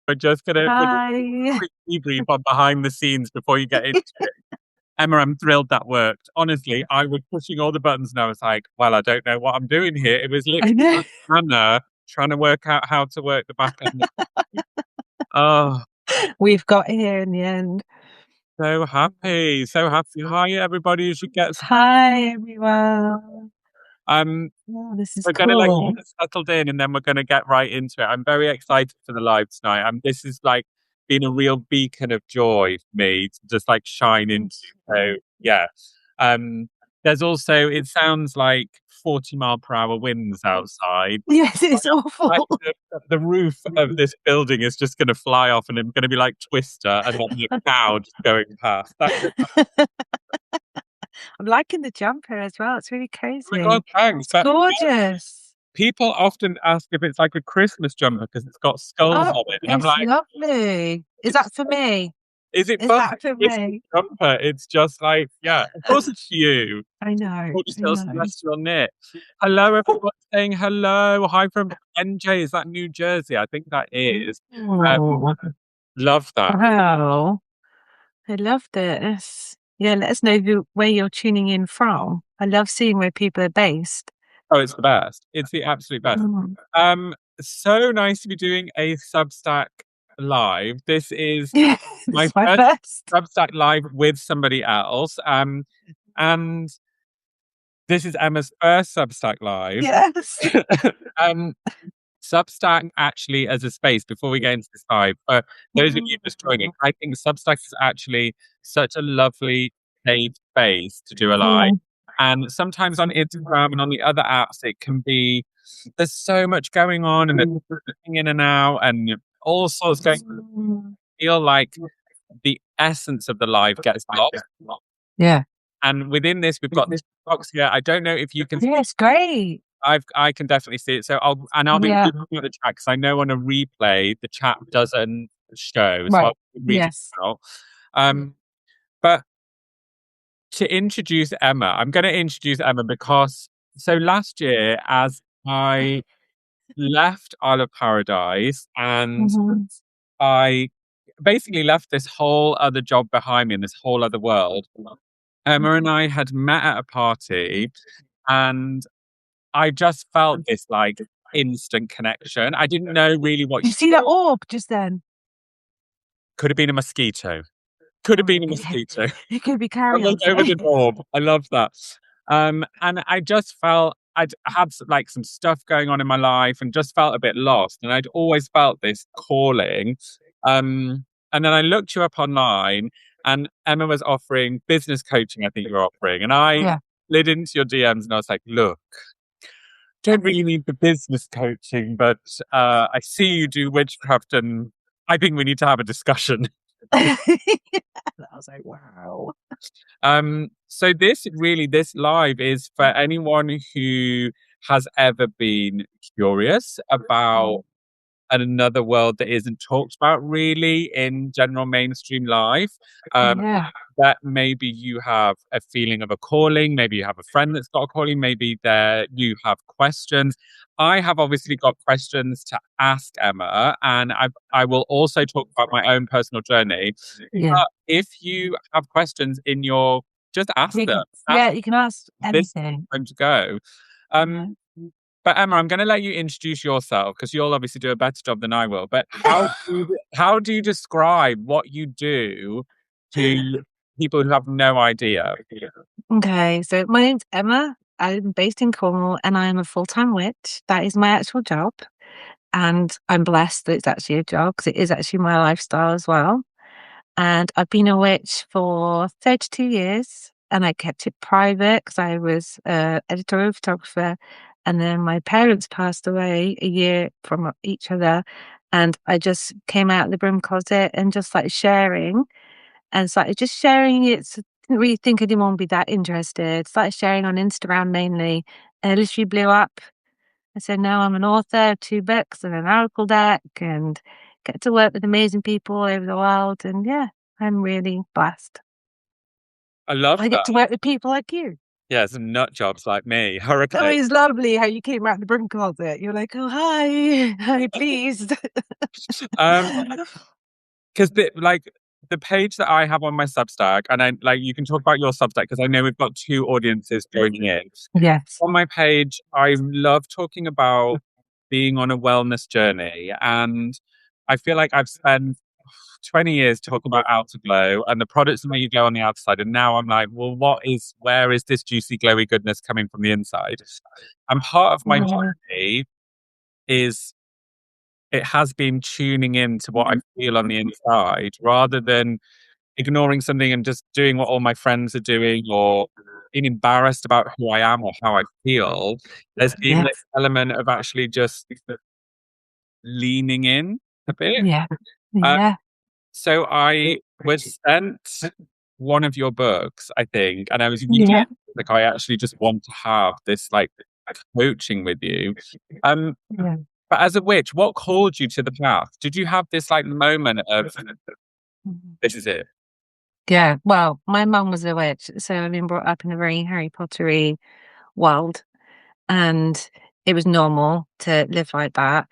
We're just gonna Hi. quick debrief on behind the scenes before you get into it. Emma, I'm thrilled that worked. Honestly, I was pushing all the buttons and I was like, well, I don't know what I'm doing here. It was I literally know. just Hannah trying to work out how to work the back end. Oh, We've got here in the end. so happy. So happy. Hi, everybody. You should get Hi, everyone. um Oh, this is we're gonna let you cool. get settled in and then we're gonna get right into it. I'm very excited for the live tonight. This is like been a real beacon of joy for me to just like shine into. So yeah. Um there's also it sounds like 40-mile-per-hour winds outside. Yes, it's Like awful. the roof of this building is just gonna fly off and I'm gonna be like Twister and then the cow just going past. I'm liking the jumper as well. It's really Oh my god, cozy. thanks. It's But gorgeous. people often ask if it's like a Christmas jumper because it's got skulls Oh, on it. And I'm it's like, lovely. Is it's that for me? is it Is fun? that for It's me? a jumper. It's just like, yeah, of course it's for you. I know. Gorgeous I little know. celestial knit. Hello, everyone saying hello. Hi from NJ. Is that New Jersey? I think that is. Oh, Love that. wow. I love this. Yeah, let us know where you're tuning in from. I love seeing where people are based. Oh, it's the best. It's the absolute best. Mm. So nice to be doing a Substack live. This is Yeah, this my is my first first. Substack live with somebody else. And this is Emma's first Substack live. Yes. um, Substack actually as a space, before we get into this live, for those of you just joining, I think Substack is actually such a lovely safe space to do a live. Mm. And sometimes on Instagram and on the other apps, it can be, there's so much going on and it's looking in and out and all sorts going Mm. feel like the essence of the live gets lost. Yeah. And within this, we've got this box here. I don't know if you can Yeah, it's great. I can definitely see it. So I'll be Yeah. looking at the chat because I know on a replay the chat doesn't show. So Right. I'll read it Yes. out. But to introduce Emma, I'm going to introduce Emma because so last year, as I left Isle of Paradise and Mhm. I basically left this whole other job behind me in this whole other world. Emma and I had met at a party and I just felt this like instant connection. I didn't know really what Did you see that orb just then? could have been a mosquito. Could have been a mosquito. It could be Someone carrion. over the orb. I love that. And I just felt I'd had like some stuff going on in my life and just felt a bit lost. And I'd always felt this calling. And then I looked you up online and Emma was offering business coaching, I think you were offering. And I Yeah. slid into your DMs and I was like, look, don't really need the business coaching, but I see you do witchcraft and I think we need to have a discussion. I was like, wow. So this live is for anyone who has ever been curious about another world that isn't talked about really in general mainstream life. Yeah. That maybe you have a feeling of a calling, maybe you have a friend that's got a calling, maybe you have questions. I have obviously got questions to ask Emma, and I will also talk about my own personal journey. Yeah. But if you have questions just ask them. Yeah, you can ask This anything. time to go. Um, but Emma, I'm going to let you introduce yourself because you'll obviously do a better job than I will. But how do you describe what you do to people who have no idea? Okay, so my name's Emma. I'm based in Cornwall and I'm a full-time witch. That is my actual job. And I'm blessed that it's actually a job because it is actually my lifestyle as well. And I've been a witch for 32 years and I kept it private because I was editorial photographer. And then my parents passed away a year from each other. And I just came out of the broom closet and just like sharing and started just sharing it. Didn't really think anyone would be that interested. Started sharing on Instagram mainly. And it literally blew up. And so now I'm an author of 2 books and an oracle deck and get to work with amazing people all over the world. And yeah, I'm really blessed. I love I get that. to work with people like you. Yeah, some nut jobs like me. Oh, Hurricane. it's lovely how you came out the broom closet. You're like, "Oh, hi. Hi, please." Um, because the page that I have on my Substack, and I like you can talk about your Substack because I know we've got two audiences joining in. Yes. On my page, I love talking about being on a wellness journey, and I feel like I've spent 20 years talking about Outer Glow and the products that make you glow on the outside, and now I'm like, well, where is this juicy, glowy goodness coming from the inside? And part of my Mm, journey is it has been tuning in to what I feel on the inside rather than ignoring something and just doing what all my friends are doing or being embarrassed about who I am or how I feel. There's been this yes. element of actually just leaning in a bit. Yeah. Um, Yeah. so I was sent one of your books, I think, and I was reading Yeah. it. Like, I actually just want to have this like coaching with you. Um, Yeah. but as a witch, what called you to the path? Did you have this like moment of Mhm. this is it? Yeah. Well, my mum was a witch, so I've been brought up in a very Harry Pottery world, and it was normal to live like that.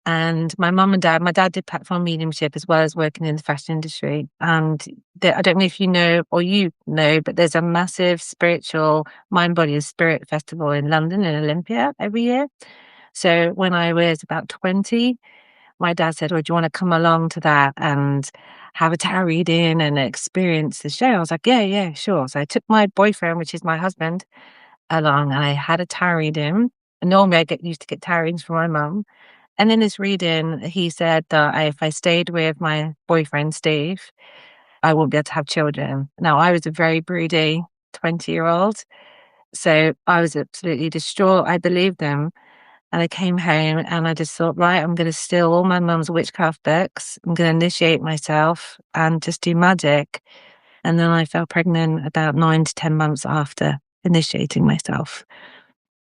And my dad did platform mediumship as well as working in the fashion industry. And I don't know if you know or you know, but there's a massive spiritual mind, body, and spirit festival in London in Olympia every year. So when I was about 20, my dad said, "Oh, do you want to come along to that and have a tarot reading and experience the show?" I was like, "Yeah, yeah, sure." So I took my boyfriend, which is my husband, along, and I had a tarot reading. And normally I get used to get tarot readings from my mum. And in this reading, he said that if I stayed with my boyfriend, Steve, I wouldn't be able to have children. Now, I was a very broody 20-year-old. So I was absolutely distraught. I believed them. And I came home and I just thought, right, I'm going to steal all my mum's witchcraft books. I'm going to initiate myself and just do magic. And then I fell pregnant about 9 to 10 months after initiating myself.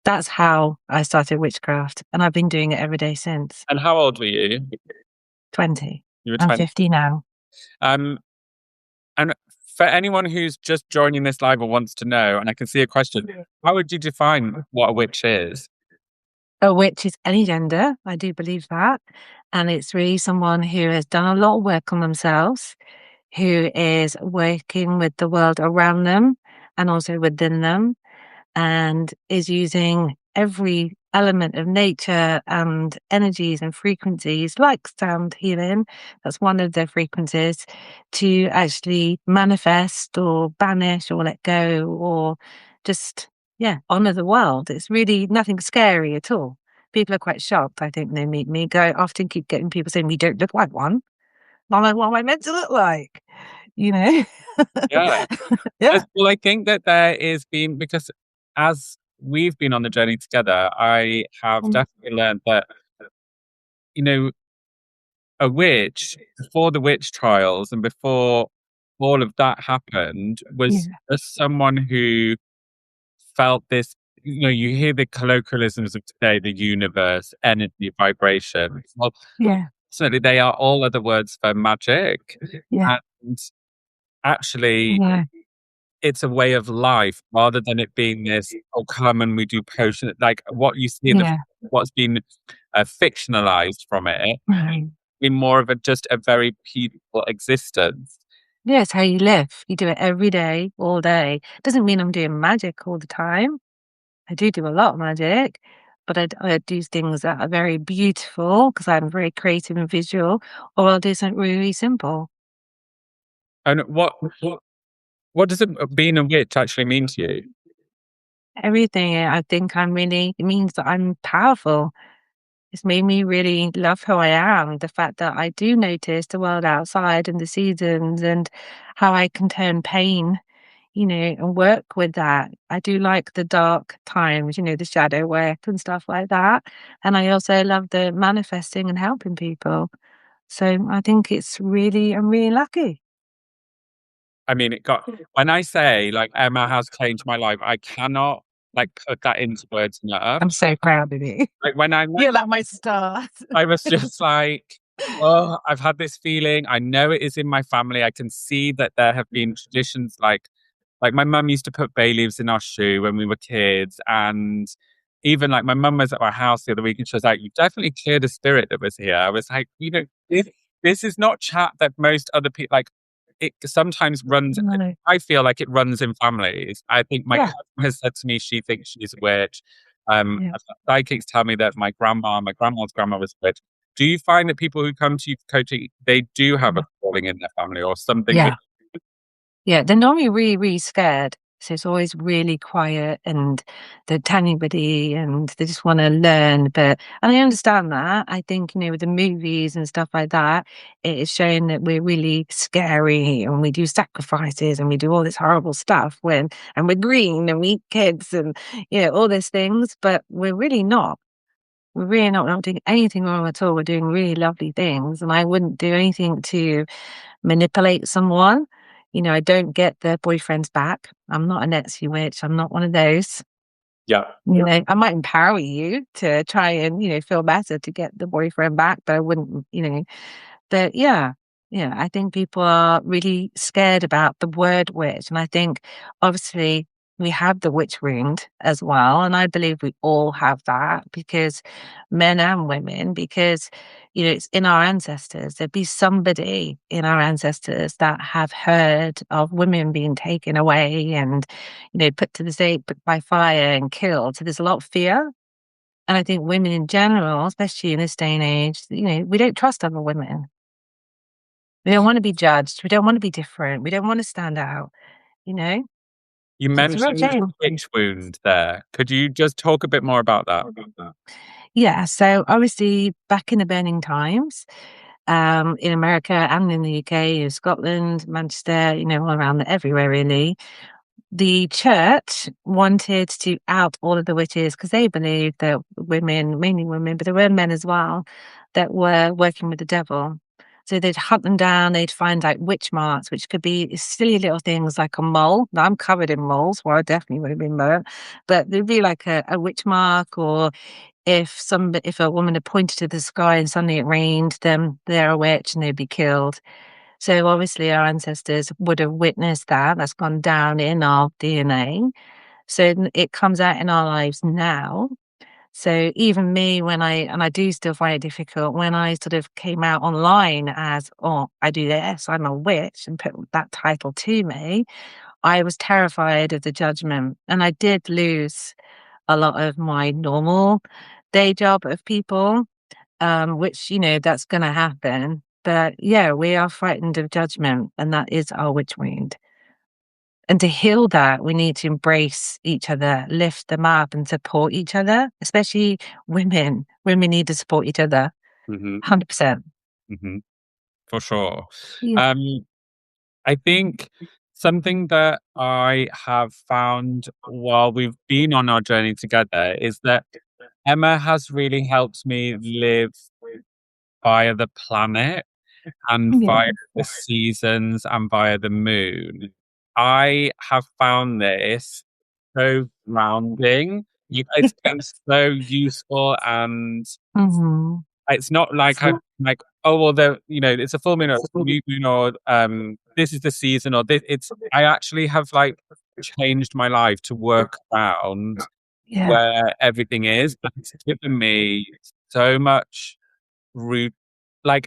That's how I started witchcraft. And I've been doing it every day since. And how old were you? 20. You were I'm 20. 50 now. Um, and for anyone who's just joining this live or wants to know, and I can see a question, how would you define what a witch is? A witch is any gender. I do believe that. And it's really someone who has done a lot of work on themselves, who is working with the world around them and also within them, and is using every element of nature and energies and frequencies, like sound healing, that's one of the frequencies, to actually manifest or banish or let go or just, yeah, honor the world. It's really nothing scary at all. People are quite shocked, I think, when they meet me. I often keep getting people saying, "You don't look like one." I'm like, "What am I meant to look like?" You know? Yeah. Yeah. Well, I think that there is been, because as we've been on the journey together, I have Mm, definitely learned that, you know, a witch, before the witch trials and before all of that happened, was yeah. just someone who felt this. You hear the colloquialisms of today, the universe, energy, vibration. Well, Yeah. certainly they are all other words for magic. Yeah. And actually, Yeah. it's a way of life rather than it being this, oh, come and we do potion. Like what you see, Yeah. what's been fictionalized from it, Right. in more of just a very peaceful existence. Yeah, it's how you live. You do it every day, all day. Doesn't mean I'm doing magic all the time. I do a lot of magic, but I do things that are very beautiful because I'm very creative and visual, or I'll do something really, really simple. And what does being a witch actually mean to you? Everything I think it means that I'm powerful. It's made me really love who I am. The fact that I do notice the world outside and the seasons and how I can turn pain, and work with that. I do like the dark times, the shadow work and stuff like that. And I also love the manifesting and helping people. So I think I'm really lucky. I mean, it got when I say like Emma has changed my life, I cannot like put that into words enough. I'm so proud of you. Like when I met, You're like my star. I was just like, oh, I've had this feeling. I know it is in my family. I can see that there have been traditions like Like my mum used to put bay leaves in our shoe when we were kids, and even like my mum was at our house the other week, and she was like, "You definitely cleared a spirit that was here." I was like, this is not chat that most other people like. It sometimes runs. No. I feel like it runs in families. I think my Yeah. cousin has said to me she thinks she's a witch. Yeah. Psychics tell me that my grandma's grandma was a witch. Do you find that people who come to you for coaching, they do have a calling in their family or something that Yeah. Yeah, they're normally really, really scared. So it's always really quiet and they don't tell anybody and they just want to learn. And I understand that. I think, with the movies and stuff like that, it is showing that we're really scary and we do sacrifices and we do all this horrible stuff and we're green and we eat kids and, all those things, but we're really not. We're really not doing anything wrong at all. We're doing really lovely things. And I wouldn't do anything to manipulate someone. I don't get their boyfriends back. I'm not an Etsy witch. I'm not one of those. yeah. I might empower you to try and, feel better to get the boyfriend back, but I wouldn't, but yeah, I think people are really scared about the word witch. And I think obviously we have the witch wound as well. And I believe we all have that because men and women, because, it's in our ancestors. There'd be somebody in our ancestors that have heard of women being taken away and, put to the stake by fire and killed. So there's a lot of fear. And I think women in general, especially in this day and age, we don't trust other women. We don't want to be judged. We don't want to be different. We don't want to stand out, you know? You So it's a real mentioned shame. witch wound there. Could you just talk a bit more about that? Yeah. So obviously back in the burning times, in America and in the UK, in Scotland, Manchester, all around everywhere really, the church wanted to out all of the witches because they believed that women, mainly women, but there were men as well, that were working with the devil. So they'd hunt them down, they'd find like witch marks, which could be silly little things like a mole. Now I'm covered in moles, well, I definitely would have been burnt, but there'd be like a witch mark, or if a woman had pointed to the sky and suddenly it rained, then they're a witch and they'd be killed. So obviously our ancestors would have witnessed that. That's gone down in our DNA. So it comes out in our lives now. So even me, and I do still find it difficult when I sort of came out online as, oh, I do this, I'm a witch, and put that title to me, I was terrified of the judgment. And I did lose a lot of my normal day job of people, which, that's going to happen. But yeah, we are frightened of judgment, and that is our witch wound. And to heal that, we need to embrace each other, lift them up, and support each other, especially women. Women need to support each other, Mm-hmm. 100%. Mm-hmm. For sure. Yeah. I think something that I have found while we've been on our journey together is that Emma has really helped me live via the planet and Yeah. via the seasons and via the moon. I have found this so grounding. It's been so useful, and Mhm. it's not like I'm like, oh well, it's a full moon or new moon, or this is the season, or this. It's I actually have like changed my life to work around Yeah. where everything is. But it's given me so much root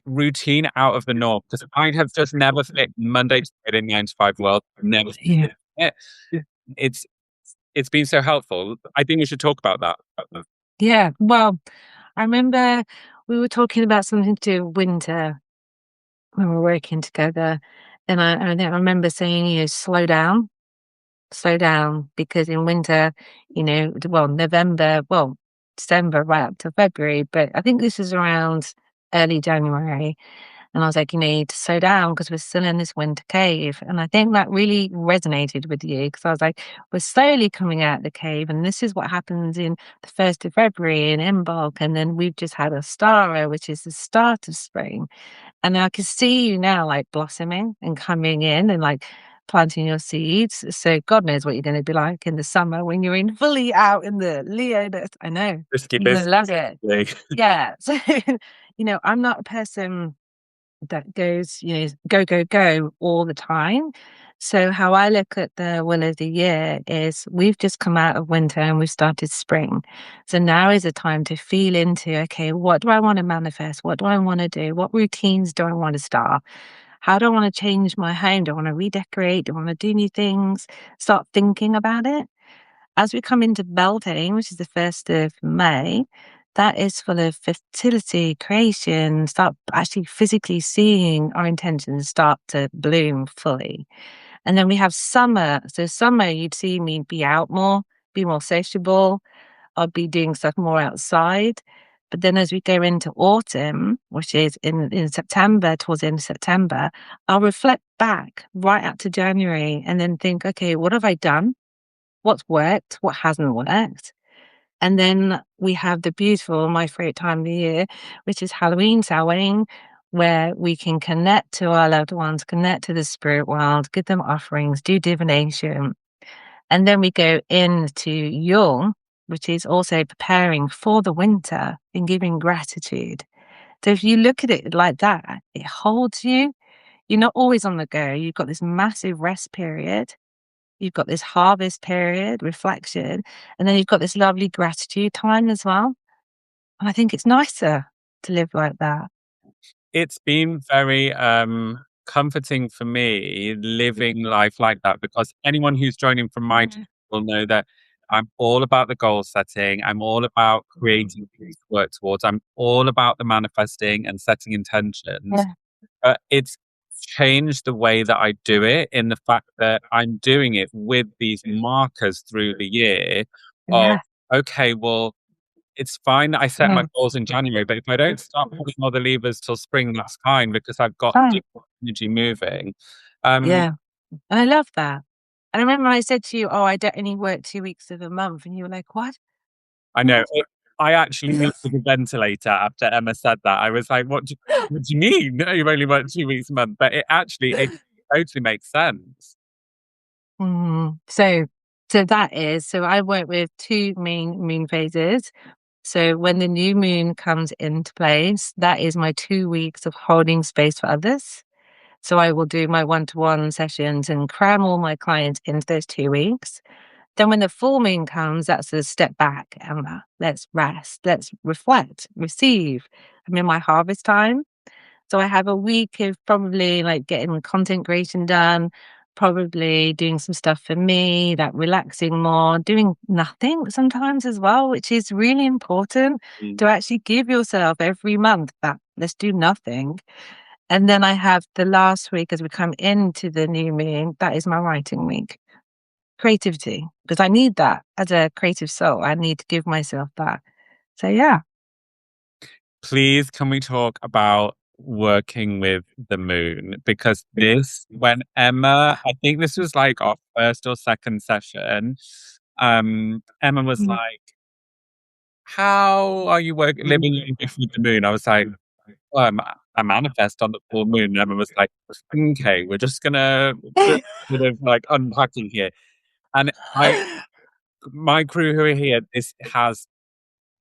routine out of the norm, because I have just never fit Monday to Friday 9 to 5 world. Never Yeah. fit it. It's it's been so helpful. I think we should talk about that. Yeah. Well, I remember we were talking about something to do with winter when we were working together. And I remember saying, slow down, because in winter, November, December, right up to February, but I think this is around early January. And I was like, you need to slow down because we're still in this winter cave. And I think that really resonated with you because I was like, we're slowly coming out of the cave. And this is what happens in the 1st of February in Imbolc. And then we've just had Ostara, which is the start of spring. And I can see you now like blossoming and coming in and like planting your seeds. So God knows what you're going to be like in the summer when you're in fully out in the Leo. I know. Risky You're going to love it. business. Yeah. So, I'm not a person that goes, go, go, go all the time. So how I look at the wheel of the year is we've just come out of winter and we've started spring. So now is a time to feel into, okay, what do I want to manifest? What do I want to do? What routines do I want to start? How do I want to change my home? Do I want to redecorate? Do I want to do new things? Start thinking about it. As we come into Beltane, which is the 1st of May, that is full of fertility, creation, start actually physically seeing our intentions start to bloom fully. And then we have summer. So summer, you'd see me be out more, be more sociable. I'll be doing stuff more outside. But then as we go into autumn, which is in September, towards the end of September, I'll reflect back right up to January and then think, okay, what have I done? What's worked? What hasn't worked? And then we have the beautiful, my favorite time of the year, which is Halloween, Samhain, where we can connect to our loved ones, connect to the spirit world, give them offerings, do divination. And then we go into Yule, which is also preparing for the winter and giving gratitude. So if you look at it like that, it holds you. You're not always on the go. You've got this massive rest period. You've got this harvest period, reflection, and then you've got this lovely gratitude time as well. And I think it's nicer to live like that. It's been very comforting for me living life like that, because anyone who's joining from my team will know that I'm all about the goal setting. I'm all about creating things to work towards. I'm all about the manifesting and setting intentions. Yeah. But it's changed the way that I do it, in the fact that I'm doing it with these markers through the year of, Yeah. okay, well, it's fine that I set my Mm. goals in January, but if I don't start pulling all the levers till spring, that's fine, because I've got Right. energy moving. Um, Yeah. And I love that. And I remember I said to you, oh, I don't only work 2 weeks of a month. And you were like, what? I know. What? I actually needed a ventilator after Emma said that. I was like, what do you mean? No, you only work 2 weeks a month. But it totally makes sense. So that is, so I work with two main moon phases. So when the new moon comes into place, that is my 2 weeks of holding space for others. So I will do my one-to-one sessions and cram all my clients into those 2 weeks. Then when the full moon comes, that's a step back, Emma. Let's rest, let's reflect, receive. I'm in my harvest time. So I have a week of probably like getting content creation done, probably doing some stuff for me, like relaxing more, doing nothing sometimes as well, which is really important Mm. to actually give yourself every month that let's do nothing. And then I have the last week as we come into the new moon, that is my writing week. Creativity, because I need that as a creative soul. I need to give myself that. So yeah. Please, can we talk about working with the moon? Because when Emma, I think this was like our first or second session, Emma was Mm. like, how are you living your life with the moon? I was like, well, I manifest on the full moon. And Emma was like, okay, we're just gonna just sort of like unpacking here. And my crew who are here, this has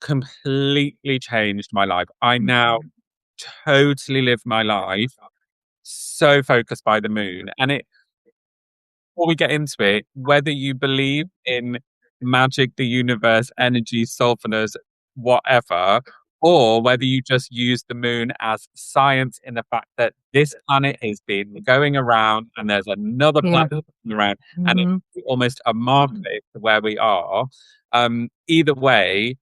completely changed my life. I now totally live my life so focused by the moon. And before we get into it, whether you believe in magic, the universe, energy, sulfoners, whatever, or whether you just use the moon as science, in the fact that this planet has been going around and there's another Yeah. planet going around, and Mhm. it's almost a marker to where we are. Either way,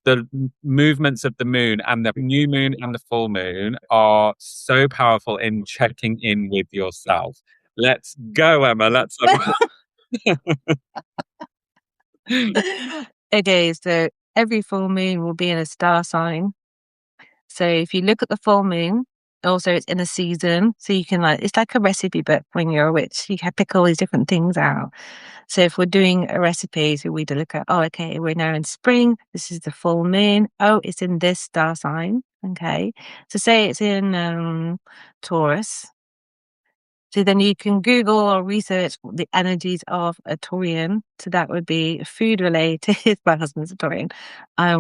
the movements of the moon and the new moon and the full moon are so powerful in checking in with yourself. Let's go, Emma. Let's. Okay, so every full moon will be in a star sign. So if you look at the full moon, also it's in a season. So you can like, it's like a recipe book when you're a witch. You can pick all these different things out. So if we're doing a recipe, so we'd look at, oh, okay, we're now in spring. This is the full moon. Oh, it's in this star sign. Okay. So say it's in Taurus. So then you can Google or research the energies of a Taurian. So that would be food related. My husband's a Taurian.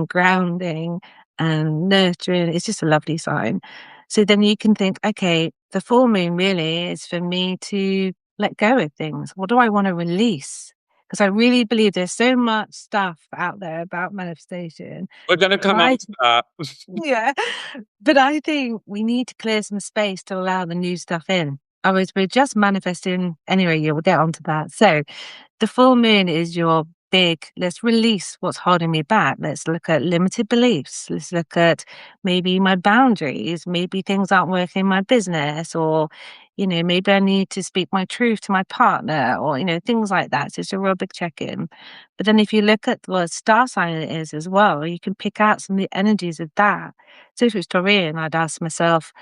Grounding and nurturing. It's just a lovely sign. So then you can think, okay, the full moon really is for me to let go of things. What do I want to release? Because I really believe there's so much stuff out there about manifestation. We're going to come on Right. to that. Yeah. But I think we need to clear some space to allow the new stuff in. Otherwise, we're just manifesting. Anyway, yeah, we'll get onto that. So the full moon is your big, let's release what's holding me back. Let's look at limited beliefs. Let's look at maybe my boundaries. Maybe things aren't working in my business, or, maybe I need to speak my truth to my partner, or, things like that. So it's a real big check in. But then if you look at what star sign it is as well, you can pick out some of the energies of that. So if it's Taurian, I'd ask myself,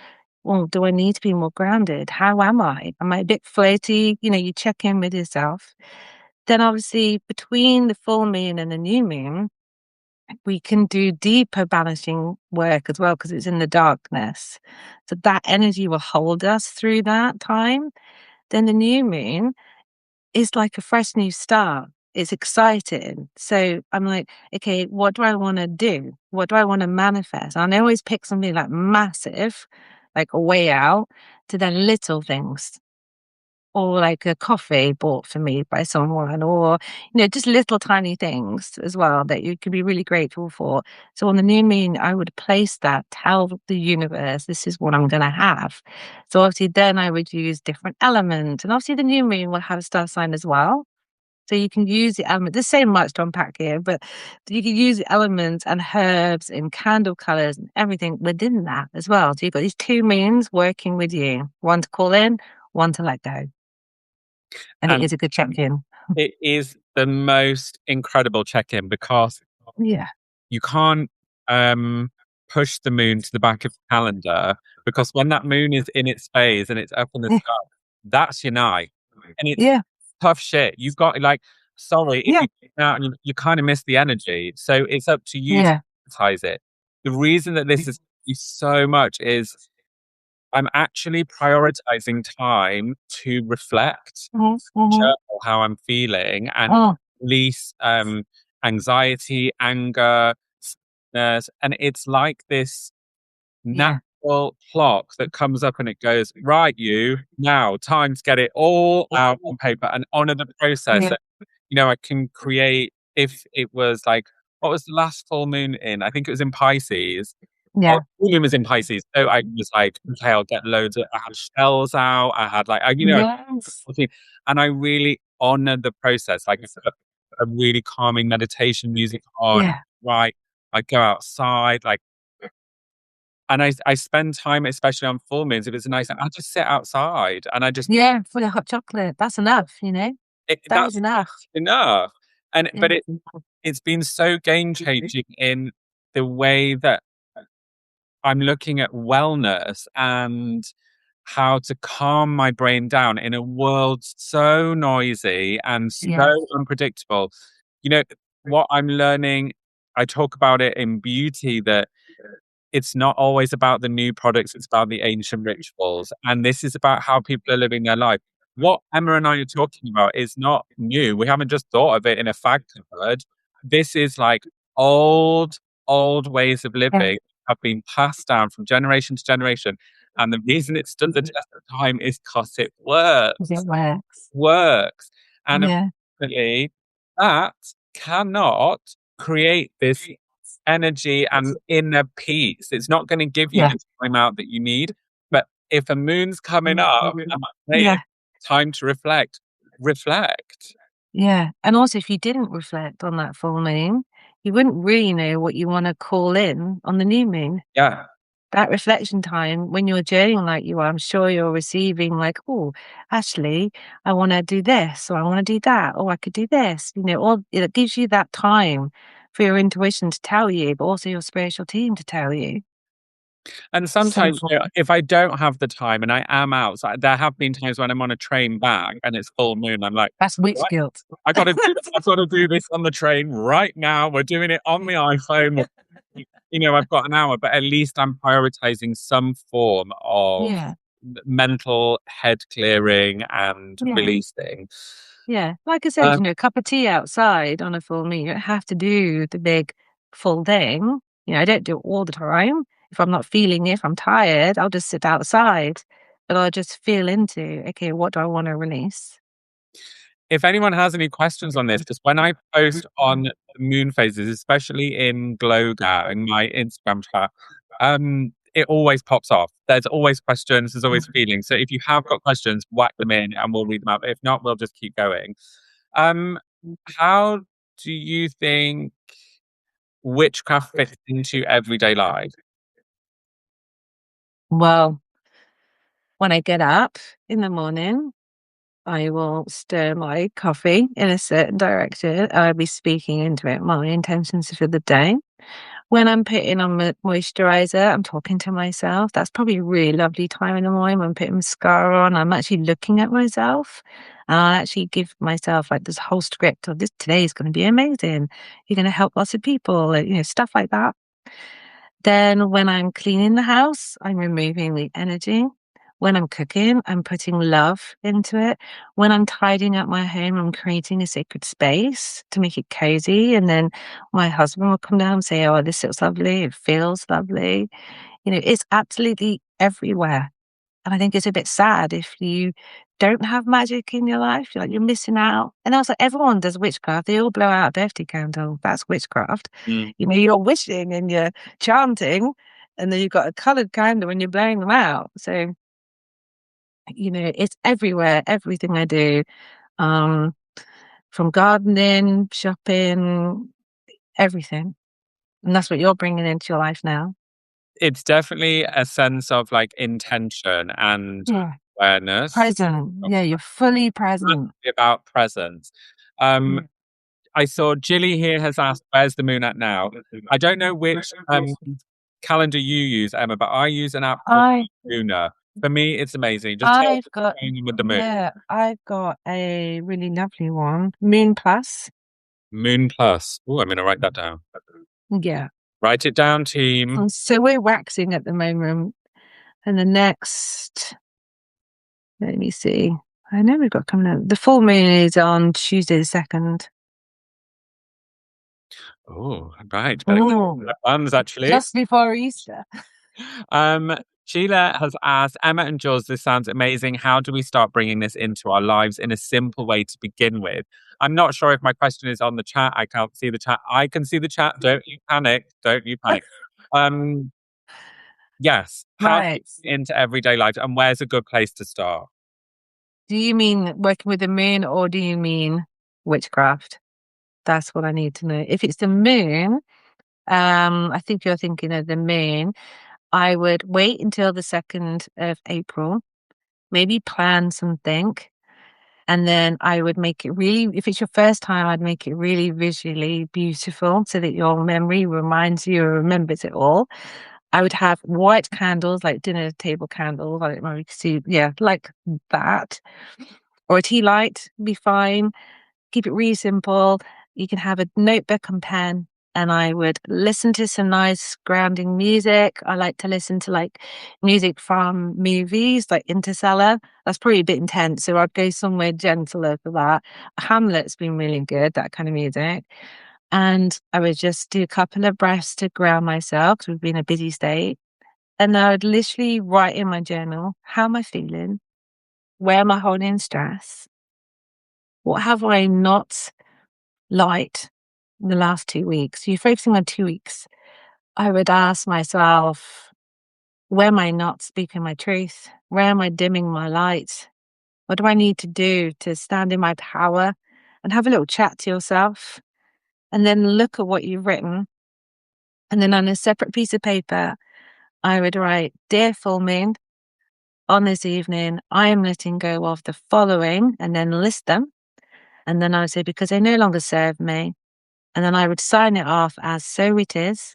well, do I need to be more grounded? How am I? Am I a bit floaty? You check in with yourself. Then obviously between the full moon and the new moon, we can do deeper balancing work as well because it's in the darkness. So that energy will hold us through that time. Then the new moon is like a fresh new start. It's exciting. So I'm like, okay, what do I want to do? What do I want to manifest? And I always pick something like massive, like a way out, to then little things, or like a coffee bought for me by someone, or just little tiny things as well that you could be really grateful for. So on the new moon, I would place that, tell the universe this is what I'm going to have. So obviously then I would use different elements, and obviously the new moon will have a star sign as well. So you can use the element. There's so much to unpack here, but you can use the elements and herbs and candle colors and everything within that as well. So you've got these two moons working with you, one to call in, one to let go. And it And is a good check-in. it is the most incredible check-in because Yeah. you can't push the moon to the back of the calendar, because when that moon is in its phase and it's up in the Yeah. sky, that's your night. And it's Yeah. tough shit. You've got like, sorry, if Yeah. you get out and you kind of miss the energy. So it's up to you to Yeah. monetize it. The reason that this is so much is I'm actually prioritizing time to reflect, Mhm, mhm. journal how I'm feeling, and Oh, release anxiety, anger, sadness. And it's like this yeah. natural clock that comes up and it goes, right, you now, time to get it all out on paper and honor the process. Yeah. I can create, if it was like, what was the last full moon in? I think it was in Pisces. Oh, Yeah. full moon was in Pisces. So I was like, okay, I'll get loads of, I had shells out. I had like, Yes. and I really honor the process. Like I put a really calming meditation music on, Yeah. right? I go outside, like, and I spend time, especially on full moons. If it's nice, I just sit outside and I just, Yeah. For the hot chocolate. That's enough. That is that's enough. enough. And Yeah. but it's been so game changing in the way that I'm looking at wellness and how to calm my brain down in a world so noisy and Yeah. so unpredictable. You know, what I'm learning, I talk about it in beauty, that it's not always about the new products, it's about the ancient rituals. And this is about how people are living their life. What Emma and I are talking about is not new. We haven't just thought of it in a fad cupboard. This is like old, old ways of Yeah. living have been passed down from generation to generation. And the reason it stood the test of time is because it Because works. it works. Works. And Yeah. unfortunately, that cannot create this energy and inner peace. It's not going to give you Yeah. the time out that you need. But if a moon's coming up, and I'm saying Yeah. time to reflect, reflect. Yeah. And also, if you didn't reflect on that full moon, you wouldn't really know what you want to call in on the new moon. Yeah. That reflection time when you're journaling like you are, I'm sure you're receiving like, oh, actually, I want to do this, or I want to do that, or I could do this, or it gives you that time for your intuition to tell you, but also your spiritual team to tell you. And So sometimes, important. if I don't have the time and I am out, so there have been times when I'm on a train back and it's full moon. I'm like, That's witch right, guilt. I've got to do this on the train right now. We're doing it on the iPhone. I've got an hour, but at least I'm prioritizing some form of Yeah. mental head clearing and Yeah. releasing. Yeah. Like I said, Um, a cup of tea outside on a full moon, you don't have to do the big full thing. I don't do it all the time. if I'm not feeling it, if I'm tired, I'll just sit outside, but I'll just feel into, okay, what do I want to release? If anyone has any questions on this, just when I post on moon phases, especially in Glowga in my Instagram chat, it always pops off. There's always questions, there's always feelings. So if you have got questions, whack them in and we'll read them out. If not, we'll just keep going. Um, how do you think witchcraft fits into everyday life? Well, when I get up in the morning, I will stir my coffee in a certain direction. I'll be speaking into it, my intentions for the day. When I'm putting on moisturizer, I'm talking to myself. That's probably a really lovely time in the morning when I'm putting mascara on. I'm actually looking at myself. And I actually give myself like this whole script of this today is going to be amazing. You're going to help lots of people, stuff like that. Then when I'm cleaning the house, I'm removing the energy. When I'm cooking, I'm putting love into it. When I'm tidying up my home, I'm creating a sacred space to make it cozy. And then my husband will come down and say, "Oh, this looks lovely. It feels lovely." It's absolutely everywhere. And I think it's a bit sad if you don't have magic in your life, you're missing out. And also, everyone does witchcraft. They all blow out a birthday candle. That's witchcraft. Mm. You're wishing and you're chanting, and then you've got a coloured candle and you're blowing them out. So, it's everywhere, everything I do, um, from gardening, shopping, everything. And that's what you're bringing into your life now. It's definitely a sense of like intention and Yeah. awareness. Present. Yeah, you're fully present. About presence. Mm. I saw Jilly here has asked, "Where's the moon at now?" I don't know which calendar you use, Emma, but I use an app called I Lunar. For me, it's amazing. Just tell I've what's got going on with the moon. yeah, I've got a really lovely one, Moon Plus. Moon Plus. Oh, I'm going to write that down. Yeah. Write it down, team. And so we're waxing at the moment, and the next, let me see. I know we've got coming out. The full moon is on Tuesday the 2nd. Oh, right. Better get plans, actually. Just before Easter. Sheila has asked, "Emma and Jules, this sounds amazing. How do we start bringing this into our lives in a simple way to begin with?" I'm not sure if my question is on the chat. I can't see the chat. I can see the chat. Don't you panic. Don't you panic. Yes. How do you Right. get into everyday life, and where's a good place to start? Do you mean working with the moon or do you mean witchcraft? That's what I need to know. If it's the moon, I think you're thinking of the moon. I would wait until the 2nd of April, maybe plan something, and then I would make it really, if it's your first time, I'd make it really visually beautiful so that your memory reminds you or remembers it all. I would have white candles, like dinner table candles. I don't know if you can see, yeah, like that. Or a tea light, be fine. Keep it really simple. You can have a notebook and pen, and I would listen to some nice grounding music. I like to listen to like music from movies like Interstellar. That's probably a bit intense, so I'd go somewhere gentler for that. Hamlet's been really good, that kind of music. And I would just do a couple of breaths to ground myself because we've been in a busy state. And I would literally write in my journal, how am I feeling? Where am I holding stress? What have I not liked in the last 2 weeks? So you're focusing on 2 weeks. I would ask myself, where am I not speaking my truth? Where am I dimming my light? What do I need to do to stand in my power? And have a little chat to yourself. And then look at what you've written. And then on a separate piece of paper, I would write, Dear full moon, on this evening, I am letting go of the following, and then list them. And then I would say, because they no longer serve me. And then I would sign it off as so it is.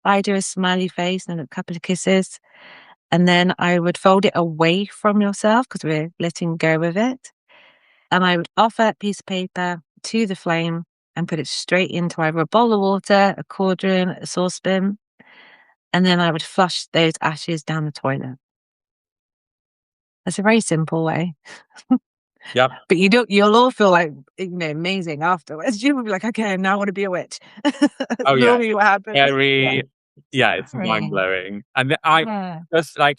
I do a smiley face and a couple of kisses. And then I would fold it away from yourself because we're letting go of it. And I would offer that piece of paper to the flame and put it straight into either a bowl of water, a cauldron, a saucepan. And then I would flush those ashes down the toilet. That's a very simple way. Yep. But you'll all feel like, amazing afterwards. You will be like, okay, now I want to be a witch. Oh, yeah. Normally what happens. Very Yeah, it's mind Right. blowing. And I Yeah. just like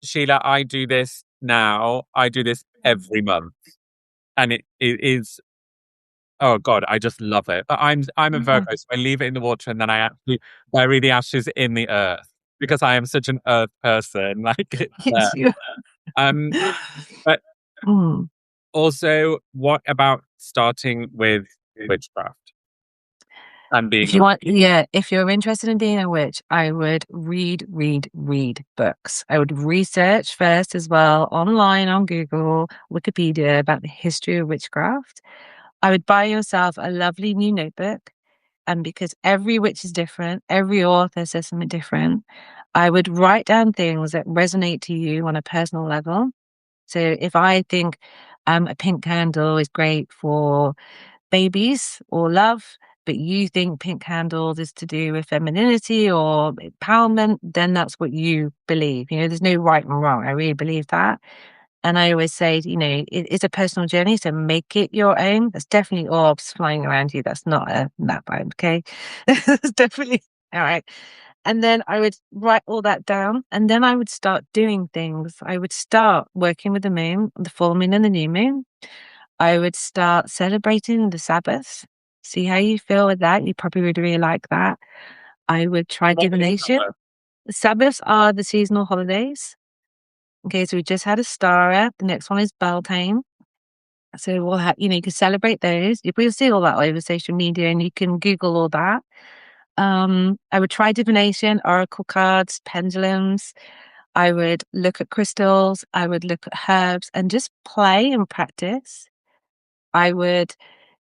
Sheila, I do this now. I do this every month. And it is oh God, I just love it. But I'm a Yeah. Virgo, so I leave it in the water and then I actually bury the ashes in the earth because I am such an earth person. Like it's there. It's you. Um, but Mm. also, what about starting with witchcraft and being If a you want, yeah, if you're interested in being a witch, I would read books. I would research first as well online on Google, Wikipedia about the history of witchcraft. I would buy yourself a lovely new notebook. And because every witch is different, every author says something different, I would write down things that resonate to you on a personal level. So if I think a pink candle is great for babies or love, but you think pink candles is to do with femininity or empowerment, then that's what you believe. You know, there's no right and wrong. I really believe that. And I always say, you know, it's a personal journey, so make it your own. There's definitely orbs flying around you. That's not a nap vibe, okay? It's definitely all right. And then I would write all that down, and then I would start doing things. I would start working with the moon, the full moon and the new moon. I would start celebrating the Sabbath. See how you feel with that. You probably would really like that. I would try what is divination. summer? The Sabbaths are the seasonal holidays. Okay, so we just had a Stara. The next one is Beltane. So we'll have, you know, you can celebrate those. We'll see all that over social media and you can Google all that. I would try divination, oracle cards, pendulums. I would look at crystals. I would look at herbs and just play and practice. I would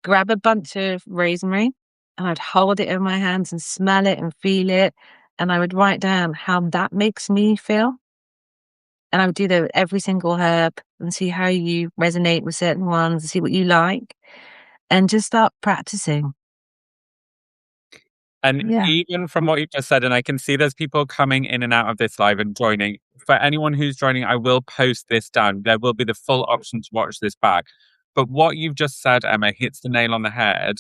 grab a bunch of rosemary and I'd hold it in my hands and smell it and feel it. And I would write down how that makes me feel. And I would do that with every single herb and see how you resonate with certain ones and see what you like and just start practicing. And Yeah. even from what you've just said, and I can see there's people coming in and out of this live and joining. For anyone who's joining, I will post this down. There will be the full option to watch this back. But what you've just said, Emma, hits the nail on the head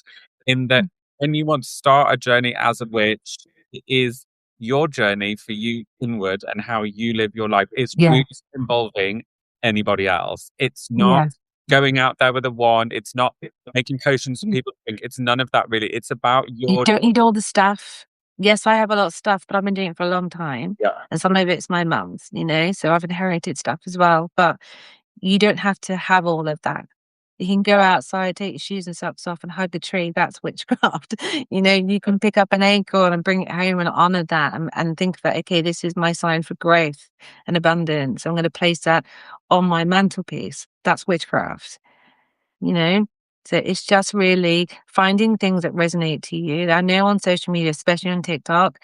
in that Mm. when you want to start a journey as a witch, it is your journey for you inward and how you live your life. It's Yeah. really involving anybody else. It's not Yeah. going out there with a wand. It's not making potions for Mm. people to drink. It's none of that really. It's about You your don't need all the stuff. Yes, I have a lot of stuff, but I've been doing it for a long time. yeah. And some of it's my mum's, you know, so I've inherited stuff as well. But you don't have to have all of that. You can go outside, take your shoes and socks off and hug a tree. That's witchcraft. You know, you can pick up an acorn and bring it home and honor that and think that, okay, this is my sign for growth and abundance. I'm going to place that on my mantelpiece. That's witchcraft, you know? So it's just really finding things that resonate to you. I know on social media, especially on TikTok,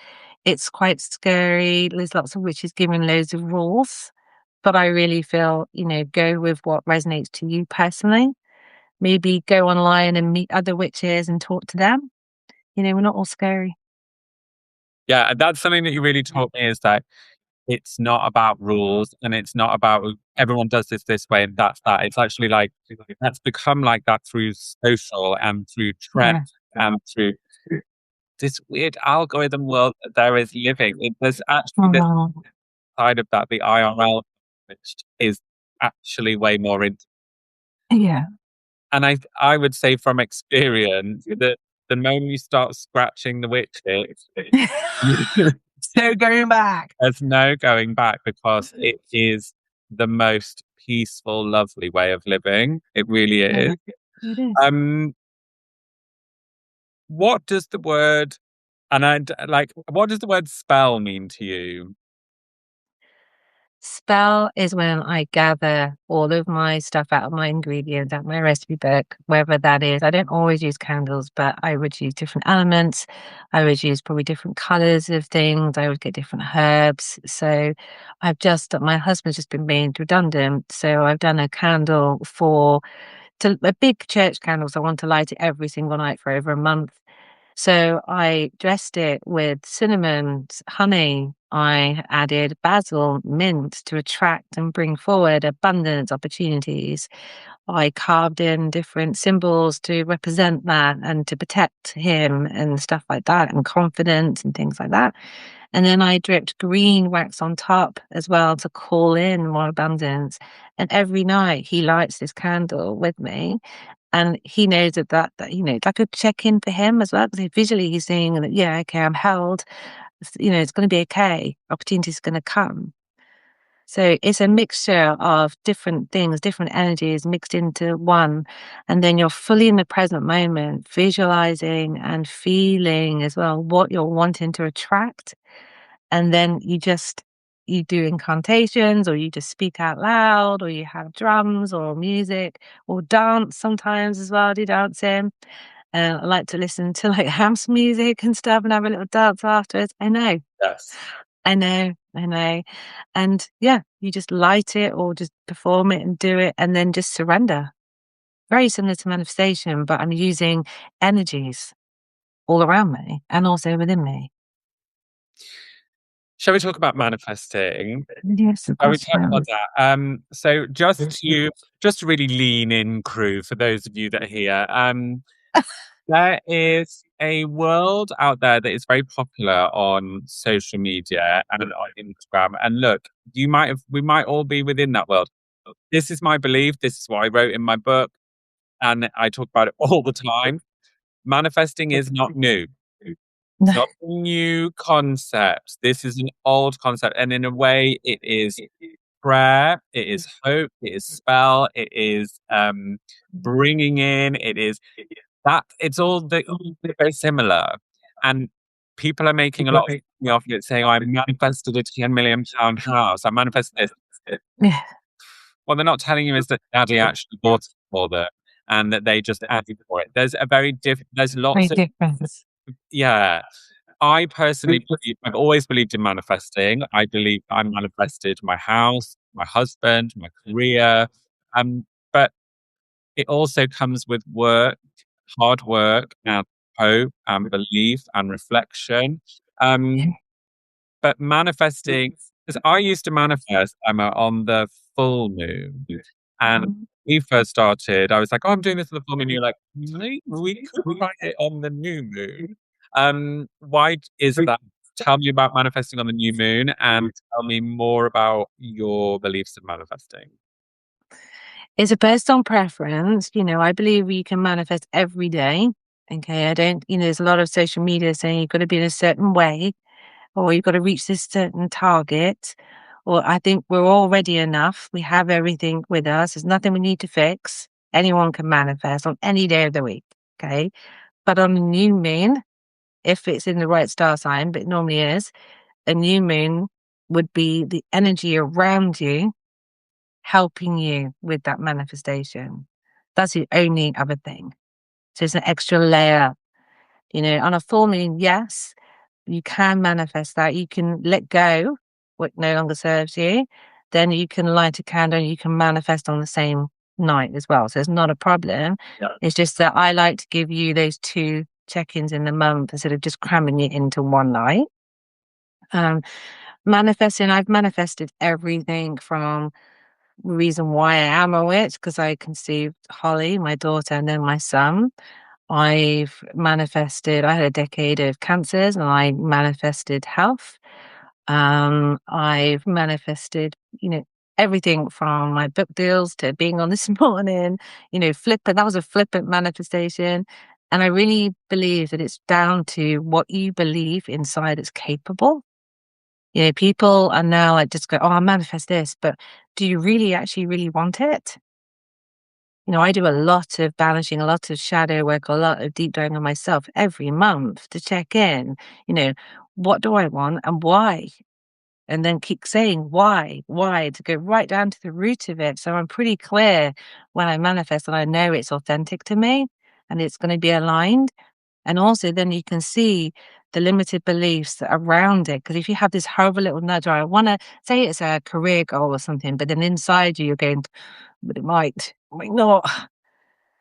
it's quite scary. There's lots of witches giving loads of rules, but I really feel, you know, go with what resonates to you personally. Maybe go online and meet other witches and talk to them. You know, we're not all scary. Yeah, and that's something that you really taught me is that it's not about rules and it's not about everyone does this way and that's that. It's actually like that's become like that through social and through trend Yeah. and through this weird algorithm world that there is living. There's actually this Oh, side of that, the IRL, which is actually way more into. yeah. And I would say from experience that the moment you start scratching the witches, So going back. there's no going back because it is the most peaceful, lovely way of living. It really Yeah, is. it is. Um, what does the word and like what does the word spell mean to you? Spell is when I gather all of my stuff out of my ingredients, out of my recipe book, wherever that is. I don't always use candles, but I would use different elements. I would use probably different colors of things. I would get different herbs. So my husband's just been made redundant. So I've done a candle for a big church candle. So I want to light it every single night for over a month. So I dressed it with cinnamon, honey. I added basil, mint to attract and bring forward abundance opportunities. I carved in different symbols to represent that and to protect him and stuff like that, and confidence and things like that. And then I dripped green wax on top as well to call in more abundance. And every night he lights this candle with me. And he knows that it's like a check in for him as well, because visually he's saying that, yeah, okay, I'm held. It's going to be okay. Opportunity's going to come. So it's a mixture of different things, different energies mixed into one. And then you're fully in the present moment, visualizing and feeling as well what you're wanting to attract. And then you do incantations, or you just speak out loud, or you have drums or music or dance sometimes as well. I do dancing. I like to listen to like house music and stuff and have a little dance afterwards. Yes. I know. And yeah, you just light it or just perform it and do it and then just surrender. Very similar to manifestation, but I'm using energies all around me and also within me. Shall we talk about manifesting? Yes, of Oh, we course. talked about that. So just to really lean in, crew, for those of you that are here, there is a world out there that is very popular on social media and on Instagram. And look, we might all be within that world. This is my belief. This is what I wrote in my book, and I talk about it all the time. Manifesting is not new. It's not a new concept. This is an old concept, and in a way, it is prayer, it is hope, it is spell, it is bringing in, it is that. It's all very similar, and people are making a lot of money off it, saying, "I manifested a £10 million house. I manifested this." Yeah. What they're not telling you is that Daddy actually bought it for them, and that they just added for it. There's a very different. There's lots of difference. yeah. I personally I've always believed in manifesting. I believe I manifested my house, my husband, my career. But it also comes with work, hard work, and hope, and belief, and reflection. Um, but manifesting, because I used to manifest, on the full moon, and we first started, I was like, "Oh, I'm doing this for the full moon." You're like, "Really? We could write it on the new moon." Why is that? Tell me about manifesting on the new moon, and tell me more about your beliefs of manifesting. It's a personal preference. I believe you can manifest every day. Okay. I don't, there's a lot of social media saying you've got to be in a certain way, or you've got to reach this certain target. Or I think we're already enough. We have everything with us. There's nothing we need to fix. Anyone can manifest on any day of the week. Okay. But on a new moon, if it's in the right star sign, but it normally is, a new moon would be the energy around you helping you with that manifestation. That's the only other thing. So it's an extra layer. On a full moon, yes, you can manifest that. You can let go what no longer serves you. Then you can light a candle and you can manifest on the same night as well. So it's not a problem. Yeah. It's just that I like to give you those two check-ins in the month instead of just cramming it into one night. Manifesting, I've manifested everything from the reason why I am a witch, because I conceived Holly, my daughter, and then my son. I've manifested, I had a decade of cancers and I manifested health. I've manifested, everything from my book deals to being on this morning, flippant. That was a flippant manifestation. And I really believe that it's down to what you believe inside is capable. People are now like, just go, "Oh, I'll manifest this," but do you really actually really want it? I do a lot of balancing, a lot of shadow work, a lot of deep diving on myself every month to check in, what do I want and why? And then keep saying why, to go right down to the root of it. So I'm pretty clear when I manifest and I know it's authentic to me and it's going to be aligned. And also then you can see the limited beliefs around it. Because if you have this horrible little nudge, or I want to say it's a career goal or something, but then inside you, you're going, but it might not.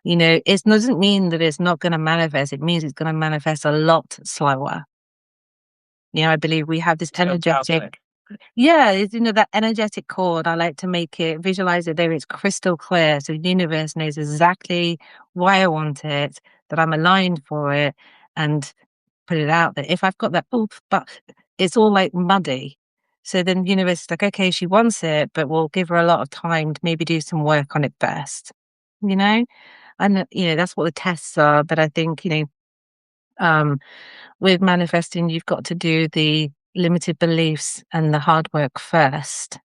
It doesn't mean that it's not going to manifest. It means it's going to manifest a lot slower. I believe we have this energetic, yeah, that energetic cord. I like to make it, visualize it there. It's crystal clear. So the universe knows exactly why I want it, that I'm aligned for it, and put it out there. If I've got that, oh, but it's all like muddy. So then the universe is like, okay, she wants it, but we'll give her a lot of time to maybe do some work on it first, you know? And, that's what the tests are. But I think, um, with manifesting, you've got to do the limited beliefs and the hard work first,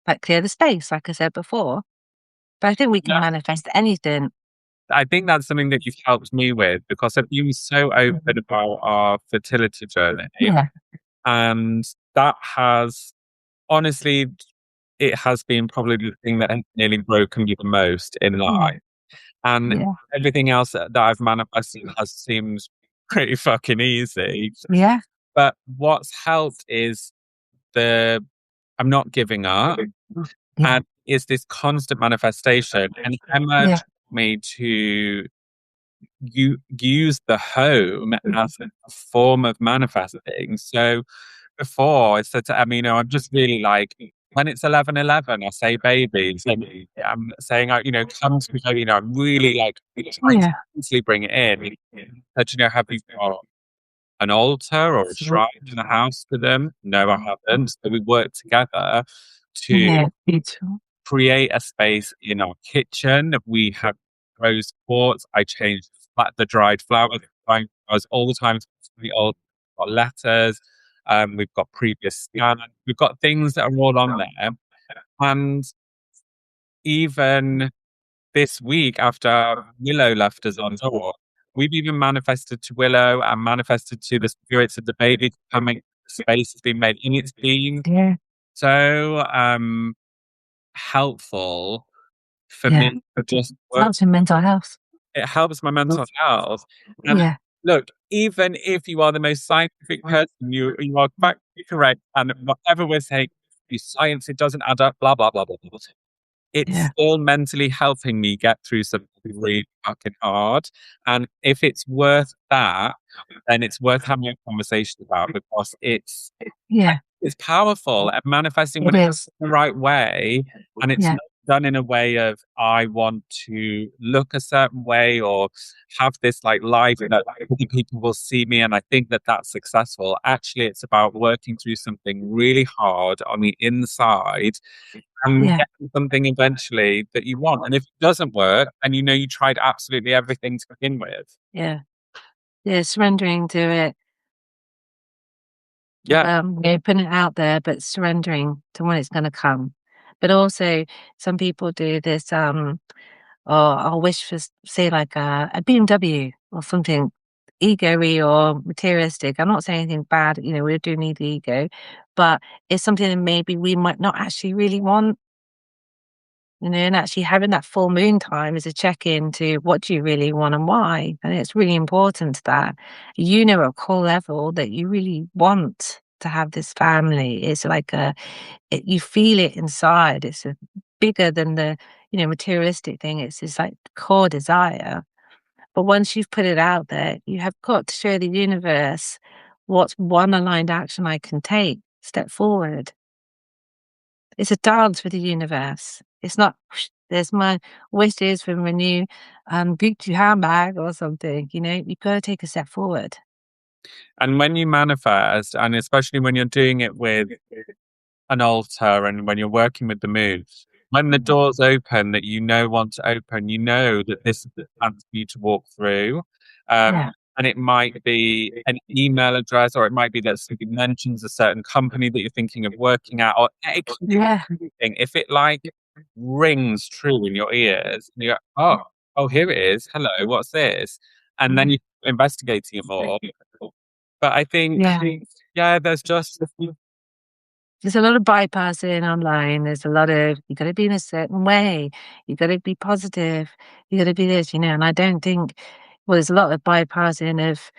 like clear the space, like I said before. But I think we can Yeah. manifest anything. I think that's something that you've helped me with because I've been so open about our fertility journey. Yeah. And that has honestly, it has been probably the thing that has nearly broken me the most in life. And Yeah. everything else that I've manifested has seemed pretty fucking easy. Yeah. But what's helped is I'm not giving up. Yeah. And it's this constant manifestation. And Emma Yeah. taught me to use the home as a form of manifesting. So before I said to Emma, I'm just really like, when it's 11:11, I say babies. And I'm saying, come to me, I'm really like trying to Yeah. easily bring it in. But, have you got an altar or a shrine in the house for them? No, I haven't. So we work together to Yeah. Beautiful. create a space in our kitchen. We have rose quartz. I change the dried flowers, all the time. We all got letters. We've got previous scans. We've got things that are all on there. And even this week, after Willow left us on tour, we've even manifested to Willow and manifested to the spirits of the baby coming. The space has been made, and it's been so helpful for me to just work. Helps in mental health. It helps my mental health. And look, even if you are the most scientific person, you are factually correct, and whatever we're saying, science, it doesn't add up, blah, blah, blah, blah, blah. It's still mentally helping me get through something really fucking hard. And if it's worth that, then it's worth having a conversation about because it's powerful at manifesting when it's the right way. And it's not done in a way of I want to look a certain way or have this like life that other people will see me and I think that that's successful. Actually, it's about working through something really hard on the inside and getting something eventually that you want. And if it doesn't work and you tried absolutely everything to begin with. Surrendering to it. Putting it out there, but surrendering to when it's going to come. But also, some people do this. Or I'll wish for, say, like a BMW or something ego-y or materialistic. I'm not saying anything bad. We do need the ego, but it's something that maybe we might not actually really want. And actually having that full moon time is a check-in to what do you really want and why. And it's really important that at a core level that you really want to have this family. It's like you feel it inside. It's bigger than the, materialistic thing. It's this like core desire. But once you've put it out there, you have got to show the universe what's one aligned action I can take, step forward. It's a dance with the universe. It's not, there's my wishes for my new Gucci handbag or something. You've got to take a step forward. And when you manifest, and especially when you're doing it with an altar and when you're working with the moon, when the doors open that want to open, that this is the time for you to walk through. And it might be an email address, or it might be that somebody mentions a certain company that you're thinking of working at, or anything. If it like rings true in your ears, and you go, oh, here it is. Hello, what's this? And then you're investigating it more. But I think, there's a lot of bypassing online. There's a lot of, you got to be in a certain way. You got to be positive. You got to be this, and I don't think, there's a lot of bypassing of,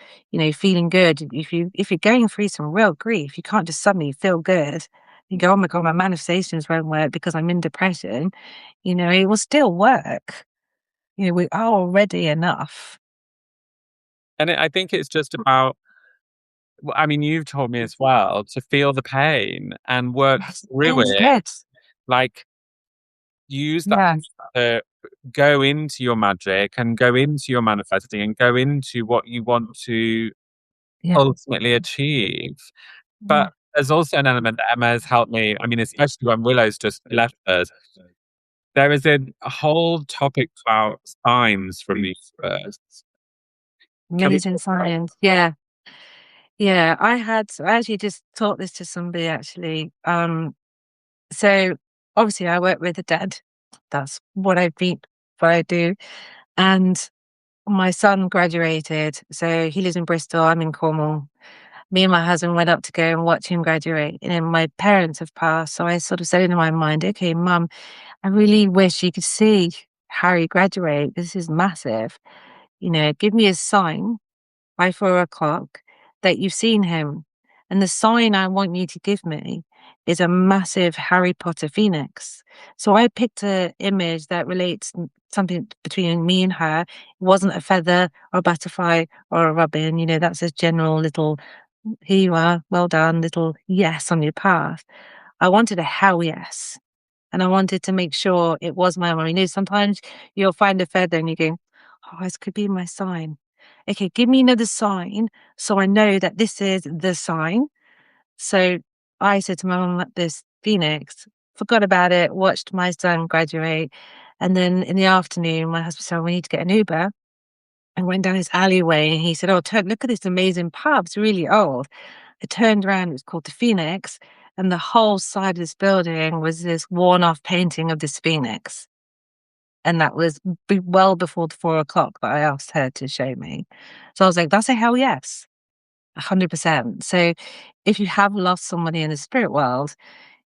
feeling good. If you're going through some real grief, you can't just suddenly feel good. You go, oh my God, my manifestations won't work because I'm in depression. It will still work. We are already enough. And I think it's just about, I mean, you've told me as well to feel the pain and work through it. Instead, Like, use that yeah, to go into your magic and go into your manifesting and go into what you want to yeah, ultimately achieve. yeah. But there's also an element that Emma has helped me. I mean, especially when Willow's just left us. There is a whole topic about signs from the universe. Can we Amazing talk about science. Yeah, yeah. I actually just taught this to somebody actually. So obviously I work with the dead. That's what I do. And my son graduated, so he lives in Bristol. I'm in Cornwall. Me and my husband went up to go and watch him graduate, and then my parents have passed. So I sort of said in my mind, okay, Mum, I really wish you could see Harry graduate. This is massive. Give me a sign by 4 o'clock that you've seen him. And the sign I want you to give me is a massive Harry Potter phoenix. So I picked an image that relates something between me and her. It wasn't a feather or a butterfly or a robin. That's a general little, here you are, well done, little yes on your path. I wanted a hell yes. And I wanted to make sure it was my mum. Sometimes you'll find a feather and you go, oh, this could be my sign. Okay, give me another sign so I know that this is the sign. So I said to my mum, this phoenix, forgot about it, watched my son graduate. And then in the afternoon, my husband said, we need to get an Uber. I went down this alleyway and he said, oh, look at this amazing pub. It's really old. I turned around, it was called the Phoenix, and the whole side of this building was this worn off painting of this Phoenix. And that was well before the 4 o'clock that I asked her to show me. So I was like, that's a hell yes, 100%. So if you have lost somebody in the spirit world,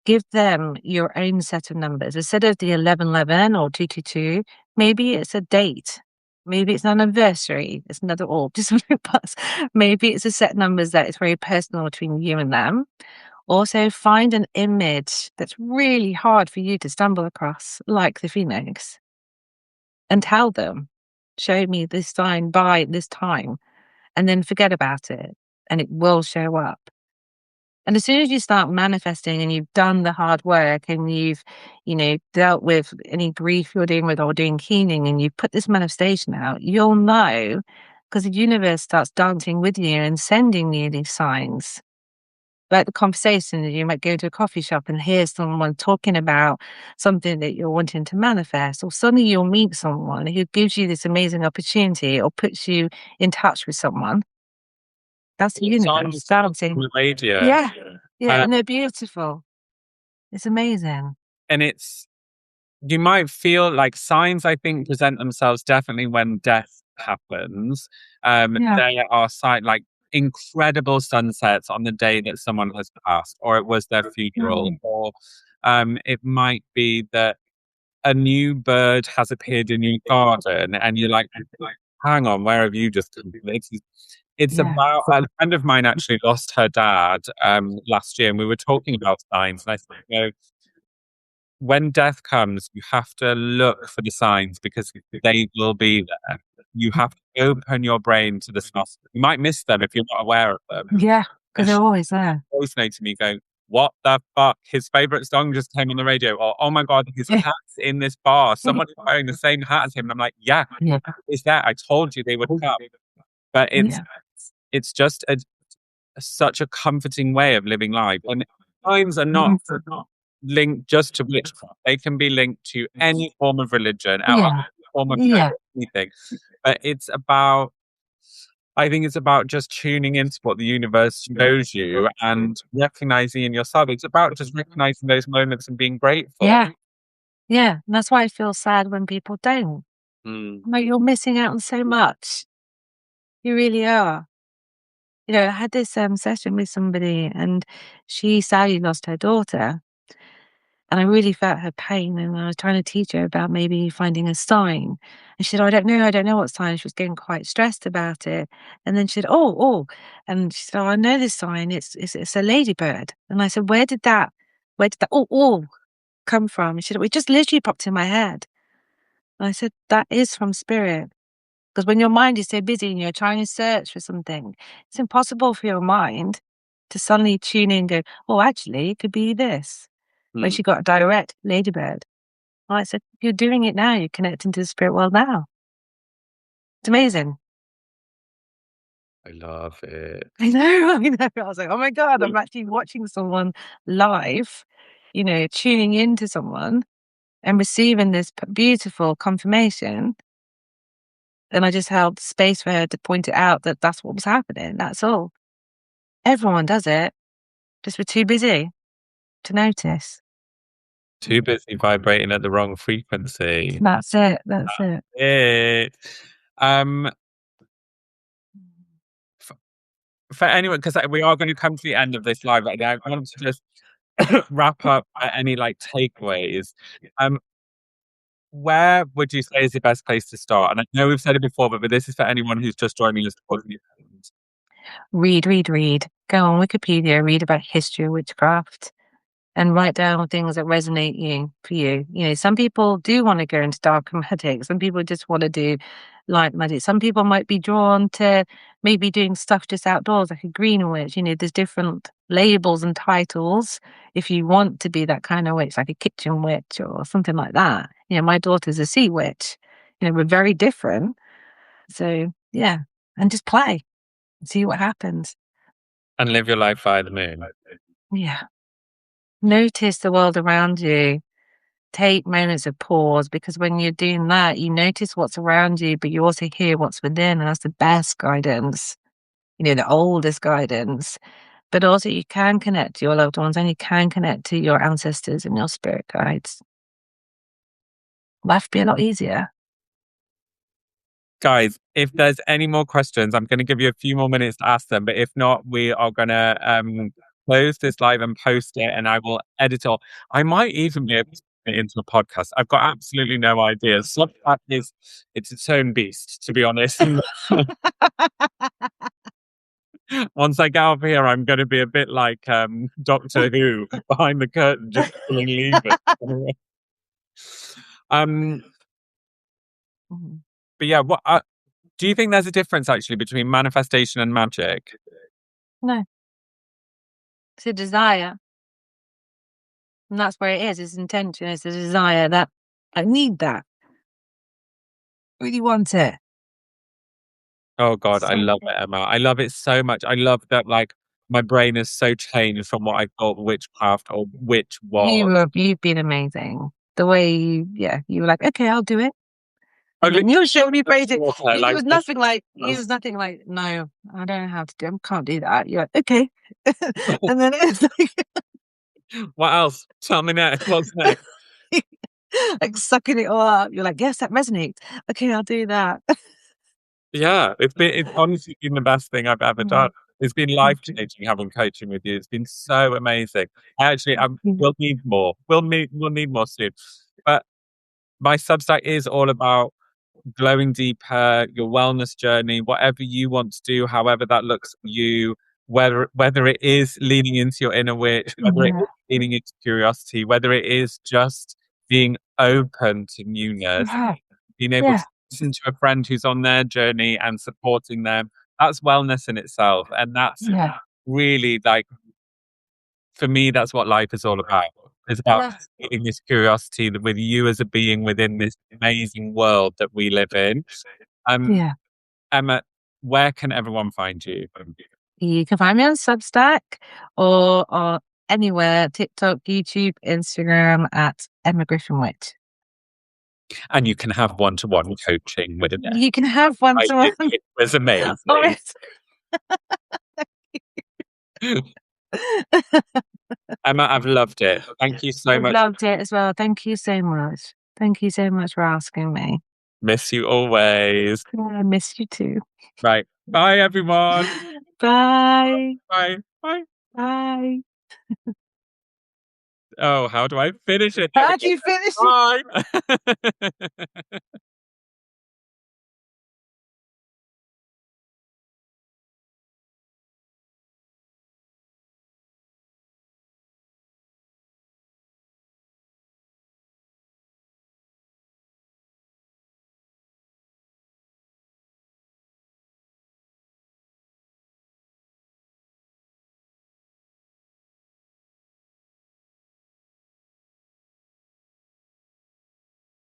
give them your own set of numbers. Instead of the 1111 or 222, maybe it's a date. Maybe it's an anniversary. It's another orb, just bus. Maybe it's a set of numbers that is very personal between you and them. Also, find an image that's really hard for you to stumble across, like the phoenix, and tell them, show me this sign by this time, and then forget about it, and it will show up. And as soon as you start manifesting and you've done the hard work and you've, dealt with any grief you're dealing with or doing healing and you put this manifestation out, you'll know because the universe starts dancing with you and sending you these signs. Like the conversation that you might go to a coffee shop and hear someone talking about something that you're wanting to manifest, or suddenly you'll meet someone who gives you this amazing opportunity or puts you in touch with someone. That's the universe dancing. the radio? Yeah. Yeah. Uh, And they're beautiful. It's amazing. and you might feel like signs, I think, present themselves definitely when death happens. Yeah. There are like incredible sunsets on the day that someone has passed, or it was their funeral, or it might be that a new bird has appeared in your garden, and you're like, hang on, where have you just come from? It's Yeah. about a friend of mine actually lost her dad last year, and we were talking about signs, and I said, when death comes, you have to look for the signs because they will be there. You have to open your brain to the stuff. You might miss them if you're not aware of them. Yeah. And Because she they're always there. always saying to me, going, "What the fuck? His favorite song just came on the radio." Or, "Oh my god, his Yeah. hat's in this bar. Someone is wearing the same hat as him." And I'm like, "Yeah, Yeah. it's that. I told you they would come." But Yeah. it's just such a comforting way of living life. And signs are not linked just to witchcraft. They can be linked to any form of religion, Yeah. form of Yeah. anything. But I think it's about just tuning into what the universe shows you and recognizing in yourself. It's about just recognizing those moments and being grateful. Yeah. Yeah. And that's why I feel sad when people don't. Mm. I'm like, you're missing out on so much. You really are. I had this session with somebody and she sadly lost her daughter. And I really felt her pain. And I was trying to teach her about maybe finding a sign. And she said, oh, I don't know what sign. She was getting quite stressed about it. And then she said, oh. And she said, oh, I know this sign. It's a ladybird. And I said, where did that, oh, come from? And she said, it just literally popped in my head. And I said, that is from spirit. Because when your mind is so busy and you're trying to search for something, it's impossible for your mind to suddenly tune in and go, oh, actually, it could be this. When she got a direct ladybird. I said, you're doing it now. You're connecting to the spirit world now. It's amazing. I love it. I know, I know. I was like, oh my God, I'm actually watching someone live, tuning into someone and receiving this beautiful confirmation. And I just held space for her to point it out that that's what was happening. That's all. Everyone does it. Just we're too busy to notice. Too busy vibrating at the wrong frequency. That's it. That's it. It. For anyone, because we are going to come to the end of this live right now, I want to just wrap up any takeaways. Where would you say is the best place to start? And I know we've said it before, but this is for anyone who's just joining us. Read. Go on Wikipedia, read about history of witchcraft and write down things that resonate for you. Some people do want to go into dark magic. Some people just want to do light magic. Some people might be drawn to maybe doing stuff just outdoors, like a green witch. There's different labels and titles if you want to be that kind of witch, like a kitchen witch or something like that. My daughter's a sea witch. We're very different. So, yeah, and just play and see what happens. And live your life by the moon. Yeah. Notice the world around you. Take moments of pause, because when you're doing that, you notice what's around you, but you also hear what's within, and that's the best guidance, the oldest guidance. But also you can connect to your loved ones and you can connect to your ancestors and your spirit guides. Life would be a lot easier. Guys, if there's any more questions, I'm going to give you a few more minutes to ask them. But if not, we are going to close this live and post it, and I will edit it. I might even be able to put it into a podcast. I've got absolutely no idea. So it's its own beast, to be honest. Once I get over here, I'm going to be a bit like Doctor Who behind the curtain, just pulling levers. But yeah, what do you think there's a difference actually between manifestation and magic? No. It's a desire. And that's where it is. It's intention. It's a desire that I need that. I really want it. Oh God, I love it, Emma. I love it so much. I love that my brain is so changed from what I thought witchcraft or witch was. You've been amazing. The way you were like, okay, I'll do it. And then you showed me crazy. It was nothing like, no, I don't know how to do it. I can't do that. You're like, okay. And then it's like, what else? Tell me next. What's next? Like sucking it all up. You're like, yes, that resonates. Okay, I'll do that. Yeah, it's honestly been the best thing I've ever done. It's been life-changing having coaching with you. It's been so amazing. Actually, we'll need more. We'll need more soon. But my Substack is all about glowing deeper, your wellness journey, whatever you want to do, however that looks for you, whether it is leaning into your inner witch, whether it is leaning into curiosity, whether it is just being open to newness, being able to listen to a friend who's on their journey and supporting them. That's wellness in itself. And that's really for me, that's what life is all about. It's about creating this curiosity with you as a being within this amazing world that we live in. Emma, where can everyone find you? You can find me on Substack or anywhere, TikTok, YouTube, Instagram at Emma Griffin Witch. And you can have one-to-one coaching with it. You can have one-to-one. It was amazing. Emma, I've loved it. Thank you so much. I've loved it as well. Thank you so much. Thank you so much for asking me. Miss you always. I miss you too. Right. Bye, everyone. Bye. Bye. Bye. Bye. Oh, how do I finish it? How do you finish it? Bye.